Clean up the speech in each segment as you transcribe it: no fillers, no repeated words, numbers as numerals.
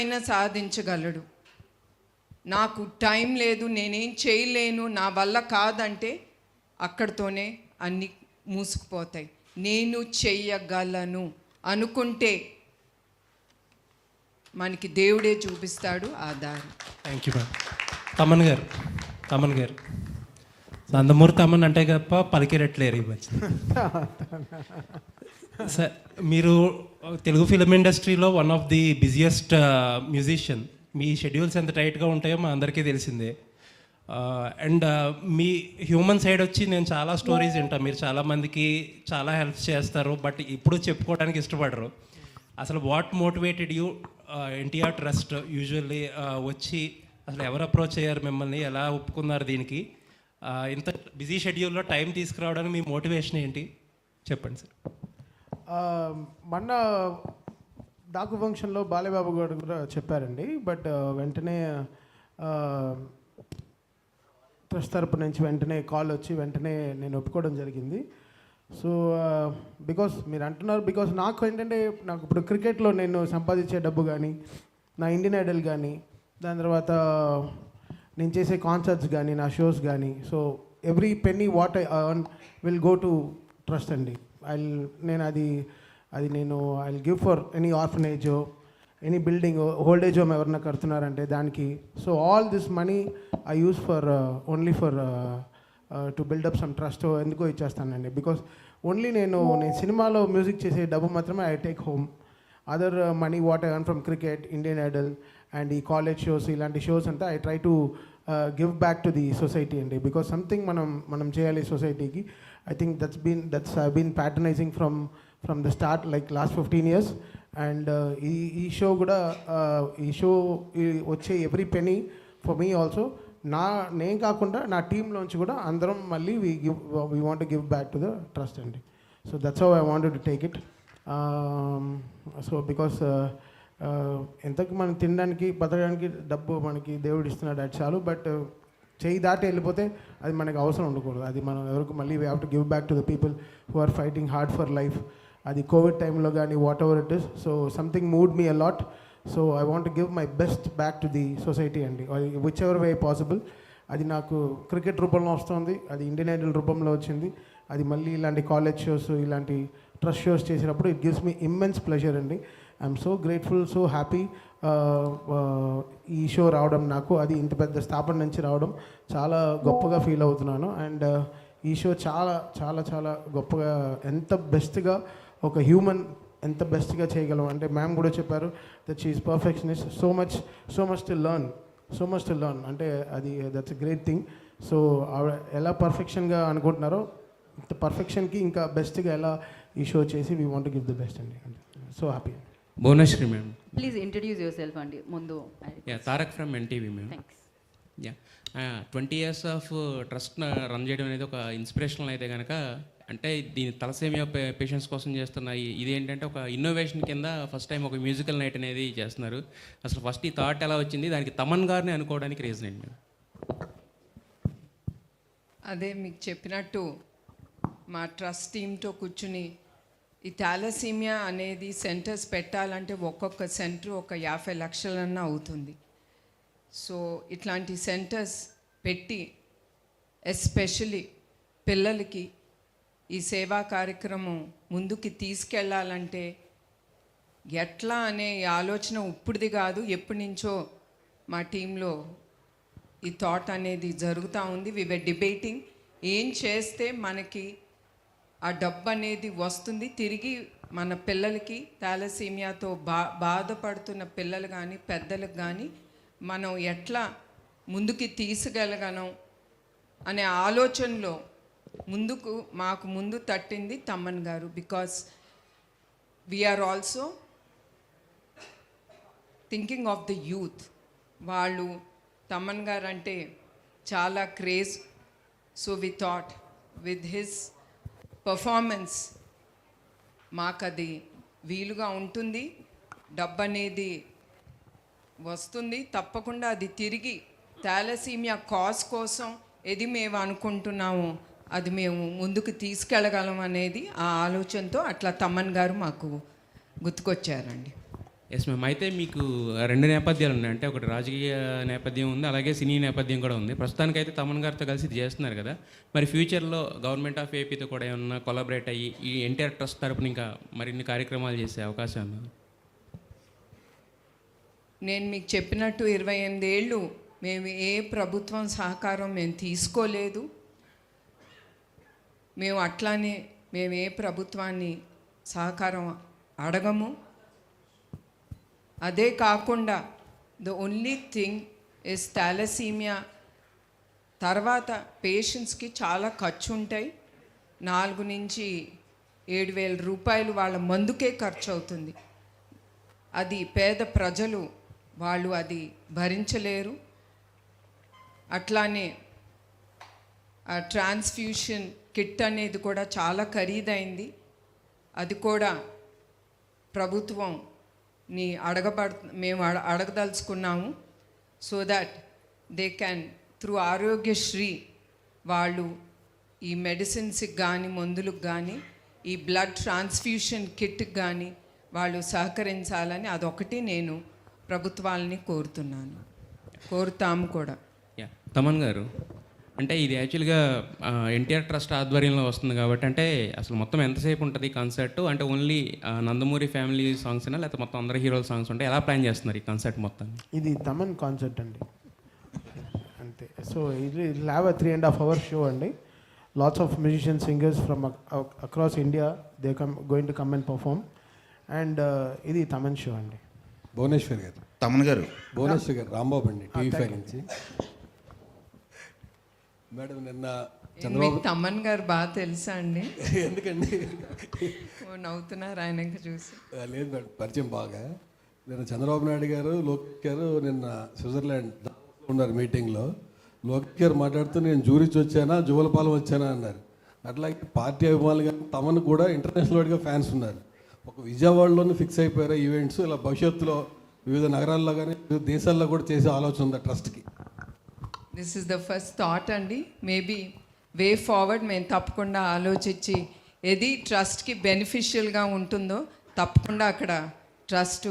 అయినా సాధించగలడు. నాకు టైం లేదు, నేనేం చేయలేను, నా వల్ల కాదంటే అక్కడితోనే అన్నీ మూసుకుపోతాయి. నేను చెయ్యగలను అనుకుంటే మనకి దేవుడే చూపిస్తాడు ఆ దారి. Thank you ma'am. తమన్ గారు నందమూరి తమన్ అంటే తప్ప పలికిరట్లేరు ఈ మధ్య. సార్, మీరు తెలుగు ఫిలిం ఇండస్ట్రీలో one of the busiest musician. Me schedules ఎంత టైట్గా ఉంటాయో మా అందరికీ తెలిసిందే. అండ్ మీ హ్యూమన్ సైడ్ వచ్చి నేను చాలా స్టోరీస్ వింటాను. మీరు చాలామందికి చాలా హెల్ప్ చేస్తారు, బట్ ఇప్పుడు చెప్పుకోవడానికి ఇష్టపడరు. అసలు what motivated you NTR trust usually వచ్చి అసలు ఎవరు అప్రోచ్ అయ్యారు మిమ్మల్ని, ఎలా ఒప్పుకున్నారు దీనికి? ఇంత బిజీ షెడ్యూల్లో టైం తీసుకురావడానికి మీ మోటివేషన్ ఏంటి చెప్పండి సార్. మొన్న డాకు ఫంక్షన్లో బాలయ్యబాబు గారు కూడా చెప్పారండి. బట్ వెంటనే ట్రస్ట్ తరపు నుంచి వెంటనే కాల్ వచ్చి వెంటనే నేను ఒప్పుకోవడం జరిగింది. సో బికాస్ మీరు అంటున్నారు, బికాస్ నాకు ఏంటంటే నాకు ఇప్పుడు క్రికెట్లో నేను సంపాదించే డబ్బు కానీ, నా ఇండియన్ ఐడల్ కానీ, దాని తర్వాత నేను చేసే కాన్సర్ట్స్ కానీ, నా షోస్ కానీ, so every penny what I earn will go to trust అండి. నేను ఐ గివ్ ఫర్ ఎనీ ఆర్ఫనేజో, any building, old age home ఎవరన్నా కడుతున్నారంటే దానికి. So all this money I use for only for to build up some trust. ఎందుకో ఇచ్చేస్తానండి. Because only నేను సినిమాలో మ్యూజిక్ చేసే డబ్బు మాత్రమే I take home. Other money what I earn from cricket, Indian Idol and ఈ కాలేజ్ షోస్, ఇలాంటి shows అంతా I try to give back to the society అండి. బికాస్ సంథింగ్ మనం చేయాలి సొసైటీకి. I think that's I been patronizing from the start like last 15 years. And ఈ show కూడా వచ్చే every penny for me also, నేను కాకుండా నా టీంలోంచి కూడా అందరం మళ్ళీ we want give back to the trust అండి. So that's how I wanted to take it. So because ఎంతకు మనం తినడానికి బతకడానికి డబ్బు మనకి దేవుడు ఇస్తున్నాడు, అది చాలు. బట్ చేయి దాటి వెళ్ళిపోతే అది మనకు అవసరం ఉండకూడదు. అది మనం ఎవరికి మళ్ళీ we have to give back to the people who are fighting hard for life. అది కోవిడ్ టైంలో కానీ whatever it is. So something moved me a lot. So I want to give my best back to the society అండి, whichever way possible. అది నాకు cricket రూపంలో వస్తుంది, అది Indian Idol రూపంలో వచ్చింది, అది మళ్ళీ ఇలాంటి కాలేజ్ షోస్, ఇలాంటి ట్రస్ట్ షోస్ చేసినప్పుడు it gives me immense pleasure అండి. I'm so grateful, so happy ఈ షో రావడం నాకు. అది ఇంత పెద్ద స్థాపన నుంచి రావడం చాలా గొప్పగా ఫీల్ అవుతున్నాను. అండ్ ఈ షో చాలా చాలా చాలా గొప్పగా, ఎంత బెస్ట్గా ఒక హ్యూమన్ ఎంత బెస్ట్గా చేయగలం అంటే మ్యామ్ కూడా చెప్పారు that she is perfectionist. So much to learn అంటే అది that's a great thing. So ఎలా పర్ఫెక్షన్గా అనుకుంటున్నారో ఇంత పర్ఫెక్షన్కి ఇంకా బెస్ట్గా ఎలా ఈ షో చేసి we want give the best అండి. So happy. Bhuvanasri ma'am, please introduce yourself అండి ముందు. Tarak from NTV ma'am. Thanks. 20 years of trust run చేయడం అనేది ఒక ఇన్స్పిరేషనల్ అయితే కనుక, అంటే దీని తలసేమియా పేషెంట్స్ కోసం చేస్తున్న ఇది ఏంటంటే ఒక ఇన్నోవేషన్ కింద ఫస్ట్ టైం ఒక మ్యూజికల్ నైట్ అనేది చేస్తున్నారు. అసలు ఫస్ట్ ఈ థాట్ ఎలా వచ్చింది, దానికి తమన్ గారిని అనుకోవడానికి రీజన్ ఏంటి మ్యామ్? అదే మీకు చెప్పినట్టు మా ట్రస్ట్ టీంతో కూర్చుని ఈ థాలసీమియా అనేది సెంటర్స్ పెట్టాలంటే ఒక్కొక్క సెంటర్ ఒక 50 లక్షలన్నా అవుతుంది. సో ఇట్లాంటి సెంటర్స్ పెట్టి ఎస్పెషలీ పిల్లలకి ఈ సేవా కార్యక్రమం ముందుకి తీసుకెళ్ళాలంటే ఎట్లా అనే ఆలోచన ఇప్పుడుది కాదు, ఎప్పటి నుంచో మా టీంలో ఈ థాట్ అనేది జరుగుతూ ఉంది. వి వర్ డిబేటింగ్ ఏం చేస్తే మనకి ఆ డబ్బు అనేది వస్తుంది తిరిగి మన పిల్లలకి, థాలసీమియాతో బాధపడుతున్న పిల్లలు కానీ పెద్దలకు కానీ మనం ఎట్లా ముందుకి తీసుకెళ్ళగలం అనే ఆలోచనలో మాకు ముందు తట్టింది తమ్మన్ గారు. Because we are also thinking of the youth. వాళ్ళు తమ్మన్ గారు అంటే చాలా craze. So we thought with his performance మాకు అది వీలుగా ఉంటుంది, డబ్బు అనేది వస్తుంది తప్పకుండా. అది తిరిగి థాలసీమియా కాజ్ కోసం ఏది మేము అనుకుంటున్నామో అది మేము ముందుకు తీసుకెళ్ళగలం అనేది ఆ ఆలోచనతో అట్లా తమ్మన్ గారు మాకు గుర్తుకొచ్చారండి. Yes ma'am. అయితే మీకు రెండు నేపథ్యాలు ఉన్నాయి, అంటే ఒకటి రాజకీయ నేపథ్యం ఉంది, అలాగే సినీ నేపథ్యం కూడా ఉంది. ప్రస్తుతానికైతే తమన్ గారితో కలిసి ఇది చేస్తున్నారు కదా, మరి ఫ్యూచర్లో గవర్నమెంట్ ఆఫ్ ఏపీతో కూడా ఏమన్నా కొలాబరేట్ అయ్యి ఈ ఎన్టీఆర్ ట్రస్ట్ తరపున ఇంకా మరిన్ని కార్యక్రమాలు చేసే అవకాశం ఉంది? నేను మీకు చెప్పినట్టు 28 ఏళ్ళు మేము ఏ ప్రభుత్వం సహకారం మేము తీసుకోలేదు. మేము అట్లానే మేము ఏ ప్రభుత్వాన్ని సహకారం అడగము. అదే కాకుండా the only thing is thalassemia తర్వాత పేషెంట్స్కి చాలా ఖర్చు ఉంటాయి. 4 నుంచి 7,000 రూపాయలు వాళ్ళ మందుకే ఖర్చు అవుతుంది. అది పేద ప్రజలు వాళ్ళు అది భరించలేరు. అట్లానే ఆ ట్రాన్స్ఫ్యూషన్ కిట్ అనేది కూడా చాలా ఖరీదైంది. అది కూడా ప్రభుత్వంని మేము అడగదలుచుకున్నాము. So that they can through Aarogyasri వాళ్ళు ఈ మెడిసిన్స్కి కానీ మందులకు కానీ ఈ బ్లడ్ ట్రాన్స్ఫ్యూషన్ కిట్కి కానీ వాళ్ళు సహకరించాలని అదొకటి నేను ప్రభుత్వాలని కోరుతాము కూడా. యా, తమన్ గారు, అంటే ఇది యాక్చువల్గా ఎన్టీఆర్ ట్రస్ట్ ఆధ్వర్యంలో వస్తుంది కాబట్టి, అంటే అసలు మొత్తం ఎంతసేపు ఉంటుంది కాన్సర్ట్? అంటే ఓన్లీ నందమూరి ఫ్యామిలీ సాంగ్స్నా లేకపోతే మొత్తం అందరు హీరోల సాంగ్స్ ఉంటాయి? ఎలా ప్లాన్ చేస్తున్నారు ఈ కాన్సర్ట్ మొత్తం? ఇది తమన్ కాన్సర్ట్ అండి, అంతే. సో ఇది హ్యావ్ అ 3.5 hour షో అండి. Lots of musician singers from across India they going to come and perform. And ఇది తమన్ షో అండి. భువనేశ్వర్ గారు, తమన్ గారు, భువనేశ్వర్ గారు, రాంబాబు అండి, టీవీ5 నుంచి. మేడం నిన్న మీకు తమన్ గారు బాగా తెలుసా అండి? ఎందుకండి నవ్వుతున్నారు ఆయన ఇంకా చూసి. లేదు మేడం, పరిచయం బాగా. నిన్న చంద్రబాబు నాయుడు గారు, లోకేష్ గారు నిన్న స్విట్జర్లాండ్ ఉన్నారు మీటింగ్లో. లోకేష్ గారు మాట్లాడుతూ నేను జూరిచ్ వచ్చానా జువలపాలెం వచ్చానా అన్నారు. అట్లాగే పార్టీ అభిమానులు కానీ తమను కూడా ఇంటర్నేషనల్ వైడ్గా ఫ్యాన్స్ ఉన్నారు. ఒక విజయవాడలోనే ఫిక్స్ అయిపోయారు ఈవెంట్స్. ఇలా భవిష్యత్తులో వివిధ నగరాల్లో కానీ వివిధ దేశాల్లో కూడా చేసే ఆలోచన ఉంది ట్రస్ట్కి. This is the first thought అండి. మేబీ వే ఫార్వర్డ్ మేము తప్పకుండా ఆలోచించి ఏది ట్రస్ట్కి బెనిఫిషియల్గా ఉంటుందో తప్పకుండా అక్కడ ట్రస్ట్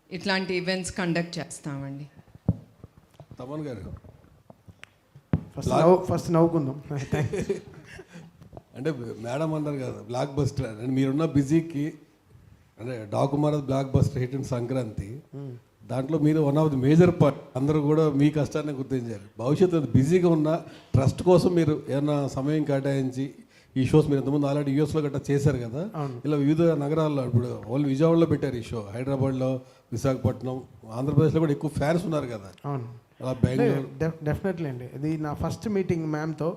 ఇట్లాంటి ఈవెంట్స్ కండక్ట్ చేస్తామండి. తమన్ గారు, ఫస్ట్ నవ్వుకుందాం. అంటే మేడం అన్నారు కదా బ్లాక్ బస్టర్ అని. మీరున్న బిజీకి అంటే డాకుమార్ blockbuster hit and Sankranti, దాంట్లో మీరు one of the major part. అందరూ కూడా మీ కష్టాన్ని గుర్తించారు. భవిష్యత్తు బిజీగా ఉన్న ట్రస్ట్ కోసం మీరు ఏమైనా సమయం కేటాయించి ఈ షోస్ మీరు ఇంతకుముందు ఆల్రెడీ యూఎస్లో గట్రా చేశారు కదా, ఇలా వివిధ నగరాల్లో, ఇప్పుడు ఓన్లీ విజయవాడలో పెట్టారు ఈ షో, హైదరాబాద్లో, విశాఖపట్నం, ఆంధ్రప్రదేశ్లో కూడా ఎక్కువ ఫ్యాన్స్ ఉన్నారు కదా. అవును, అలా బెంగళూరు. డెఫినెట్లీ అండి. ఇది నా ఫస్ట్ మీటింగ్ మ్యామ్తో.